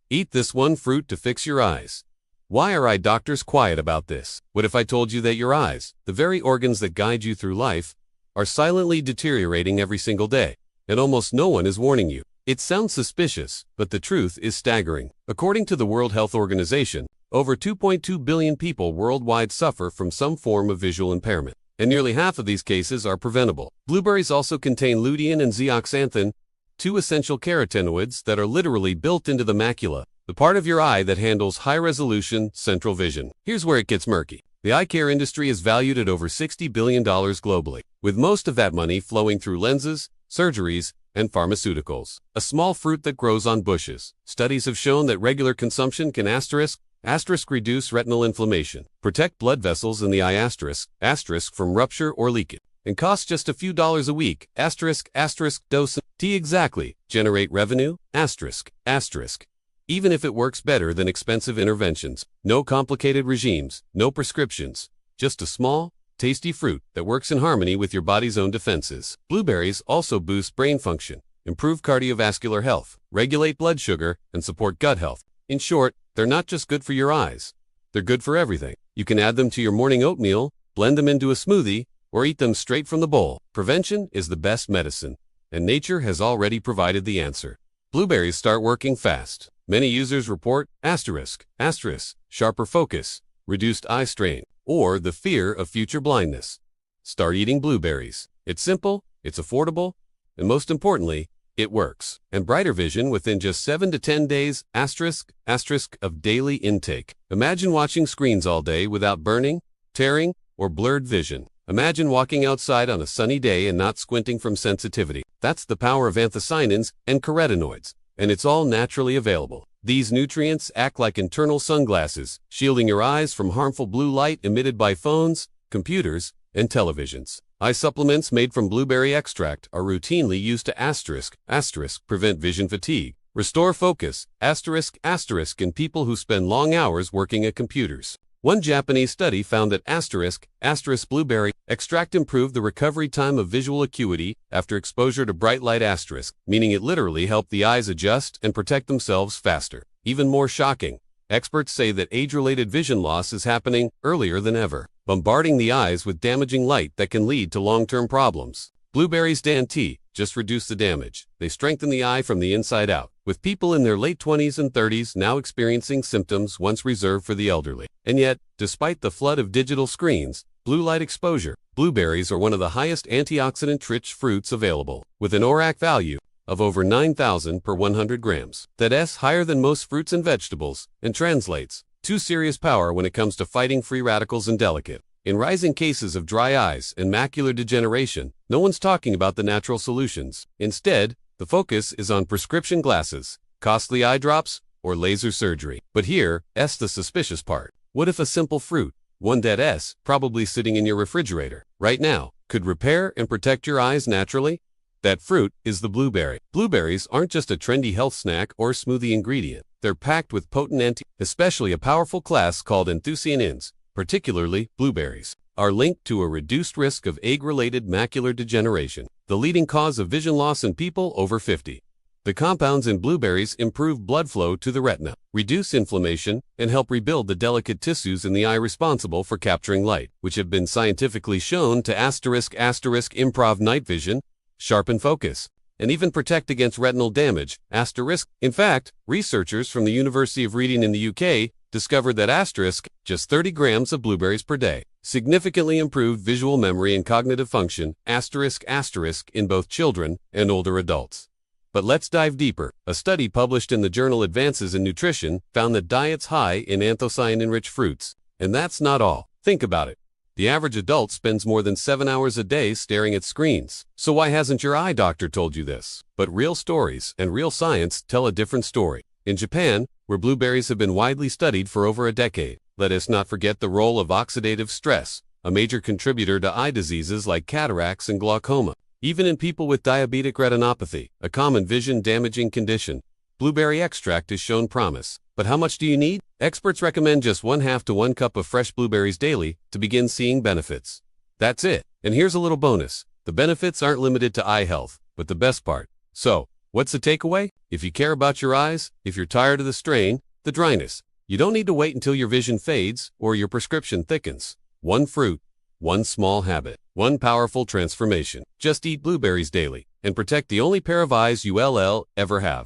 Eat this one fruit to fix your eyes. Why are eye doctors quiet about this? What if I told you that your eyes, the very organs that guide you through life, are silently deteriorating every single day, and almost no one is warning you? It sounds suspicious, but the truth is staggering. According to the World Health Organization, over 2.2 billion people worldwide suffer from some form of visual impairment, and nearly half of these cases are preventable. Blueberries also contain lutein and zeaxanthin, two essential carotenoids that are literally built into the macula, the part of your eye that handles high-resolution central vision. Here's where it gets murky. The eye care industry is valued at over $60 billion globally, with most of that money flowing through lenses, surgeries, and pharmaceuticals. A small fruit that grows on bushes. Studies have shown that regular consumption can reduce retinal inflammation, protect blood vessels in the eye from rupture or leakage, and cost just a few dollars a week, dose T exactly, generate revenue, even if it works better than expensive interventions. No complicated regimes, no prescriptions, just a small, tasty fruit that works in harmony with your body's own defenses. Blueberries also boost brain function, improve cardiovascular health, regulate blood sugar, and support gut health. In short, they're not just good for your eyes, they're good for everything. You can add them to your morning oatmeal, blend them into a smoothie, or eat them straight from the bowl. Prevention is the best medicine, and nature has already provided the answer. Blueberries start working fast. Many users report sharper focus, reduced eye strain, or the fear of future blindness. Start eating blueberries. It's simple, it's affordable, and most importantly, it works. And brighter vision within just 7 to 10 days, of daily intake. Imagine watching screens all day without burning, tearing, or blurred vision. Imagine walking outside on a sunny day and not squinting from sensitivity. That's the power of anthocyanins and carotenoids, and it's all naturally available. These nutrients act like internal sunglasses, shielding your eyes from harmful blue light emitted by phones, computers, and televisions. Eye supplements made from blueberry extract are routinely used to prevent vision fatigue, restore focus, in people who spend long hours working at computers. One Japanese study found that blueberry extract improved the recovery time of visual acuity after exposure to bright light meaning it literally helped the eyes adjust and protect themselves faster. Even more shocking, experts say that age-related vision loss is happening earlier than ever, bombarding the eyes with damaging light that can lead to long-term problems. Blueberries just reduce the damage. They strengthen the eye from the inside out, with people in their late 20s and 30s now experiencing symptoms once reserved for the elderly. And yet, despite the flood of digital screens, blue light exposure, blueberries are one of the highest antioxidant-rich fruits available, with an ORAC value of over 9,000 per 100 grams. That's higher than most fruits and vegetables, and translates to serious power when it comes to fighting free radicals and delicate. In rising cases of dry eyes and macular degeneration, no one's talking about the natural solutions. Instead, the focus is on prescription glasses, costly eye drops, or laser surgery. But here's the suspicious part. What if a simple fruit, one that's probably sitting in your refrigerator right now, could repair and protect your eyes naturally? That fruit is the blueberry. Blueberries aren't just a trendy health snack or smoothie ingredient. They're packed with potent especially a powerful class called anthocyanins, particularly blueberries, are linked to a reduced risk of age-related macular degeneration, the leading cause of vision loss in people over 50. The compounds in blueberries improve blood flow to the retina, reduce inflammation, and help rebuild the delicate tissues in the eye responsible for capturing light, which have been scientifically shown to improve night vision, sharpen focus, and even protect against retinal damage, In fact, researchers from the University of Reading in the UK discovered that just 30 grams of blueberries per day significantly improved visual memory and cognitive function, in both children and older adults. But let's dive deeper. A study published in the journal Advances in Nutrition found that diets high in anthocyanin-rich fruits. And that's not all. Think about it. The average adult spends more than 7 hours a day staring at screens. So why hasn't your eye doctor told you this? But real stories and real science tell a different story. In Japan, where blueberries have been widely studied for over a decade, let us not forget the role of oxidative stress, a major contributor to eye diseases like cataracts and glaucoma. Even in people with diabetic retinopathy, a common vision-damaging condition, blueberry extract has shown promise. But how much do you need? Experts recommend just 1/2 to 1 cup of fresh blueberries daily to begin seeing benefits. That's it. And here's a little bonus. The benefits aren't limited to eye health, but the best part. So, What's the takeaway? If you care about your eyes, if you're tired of the strain, the dryness, you don't need to wait until your vision fades or your prescription thickens. One fruit, one small habit, one powerful transformation. Just eat blueberries daily and protect the only pair of eyes you'll ever have.